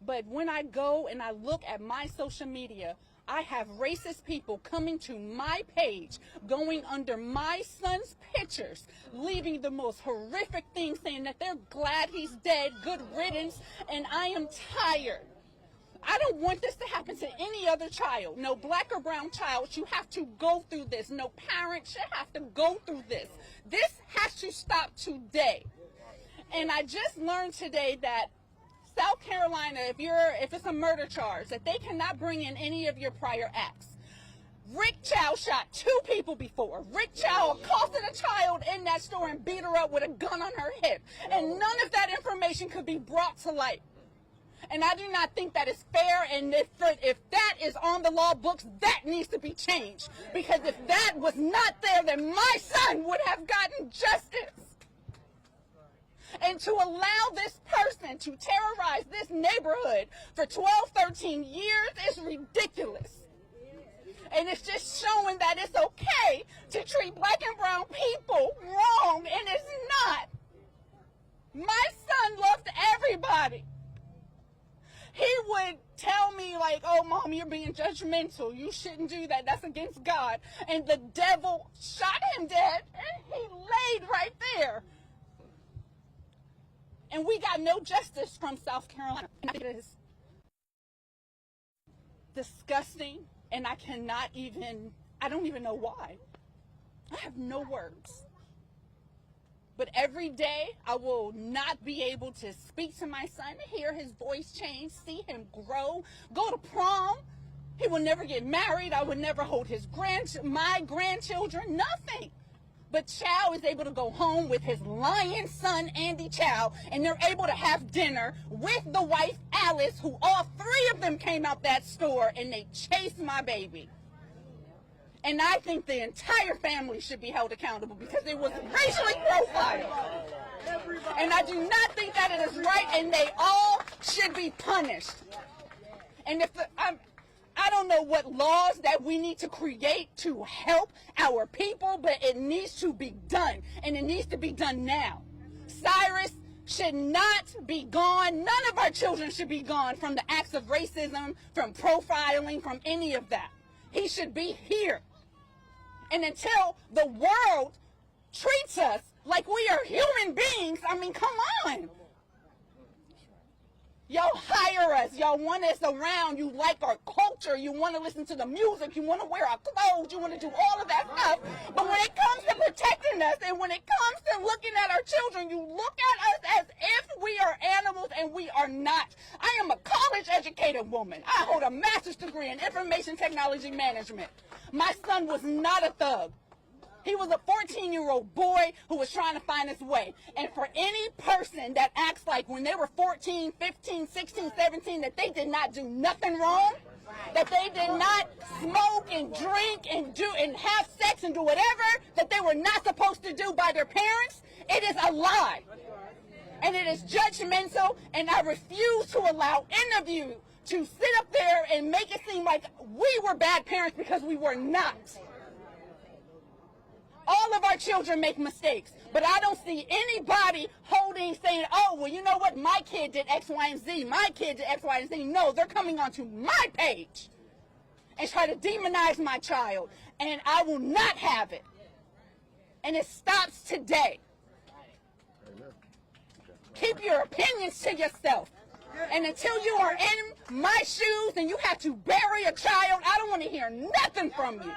But when I go and I look at my social media, I have racist people coming to my page, going under my son's pictures, leaving the most horrific things, saying that they're glad he's dead, good riddance, and I am tired. I don't want this to happen to any other child. No black or brown child should have to go through this. No parent should have to go through this. This has to stop today. And I just learned today that South Carolina, if it's a murder charge, that they cannot bring in any of your prior acts. Rick Chow shot 2 people before. Rick Chow accosted a child in that store and beat her up with a gun on her hip. And none of that information could be brought to light. And I do not think that is fair, and if that is on the law books, that needs to be changed. Because if that was not there, then my son would have gotten justice. And to allow this person to terrorize this neighborhood for 12, 13 years is ridiculous. And it's just showing that it's okay to treat black and brown people wrong, and it's not. My son loved everybody. He would tell me, like, oh, Mom, you're being judgmental. You shouldn't do that. That's against God. And the devil shot him dead, and he laid right there. And we got no justice from South Carolina. It is disgusting, and I don't even know why. I have no words. But every day, I will not be able to speak to my son, hear his voice change, see him grow, go to prom. He will never get married. I would never hold my grandchildren, nothing. But Chow is able to go home with his lion son, Andy Chow, and they're able to have dinner with the wife, Alice, who all 3 of them came out that store, and they chased my baby. And I think the entire family should be held accountable because it was racially profiled. And I do not think that it is right, and they all should be punished. And I don't know what laws that we need to create to help our people, but it needs to be done, and it needs to be done now. Cyrus should not be gone. None of our children should be gone from the acts of racism, from profiling, from any of that. He should be here. And until the world treats us like we are human beings, I mean, come on. Y'all hire us. Y'all want us around. You like our culture. You want to listen to the music. You want to wear our clothes. You want to do all of that stuff. But when it comes to protecting us and when it comes to looking at our children, you look at us as if we are animals, and we are not. I am a college-educated woman. I hold a master's degree in information technology management. My son was not a thug. He was a 14-year-old boy who was trying to find his way. And for any person that acts like when they were 14, 15, 16, 17, that they did not do nothing wrong, that they did not smoke and drink and have sex and do whatever that they were not supposed to do by their parents, it is a lie. And it is judgmental, and I refuse to allow any of you to sit up there and make it seem like we were bad parents, because we were not. All of our children make mistakes, but I don't see anybody saying, oh, well, you know what, my kid did X, Y, and Z, my kid did X, Y, and Z. No, they're coming onto my page and try to demonize my child, and I will not have it. And it stops today. Keep your opinions to yourself. And until you are in my shoes and you have to bury a child, I don't want to hear nothing from you.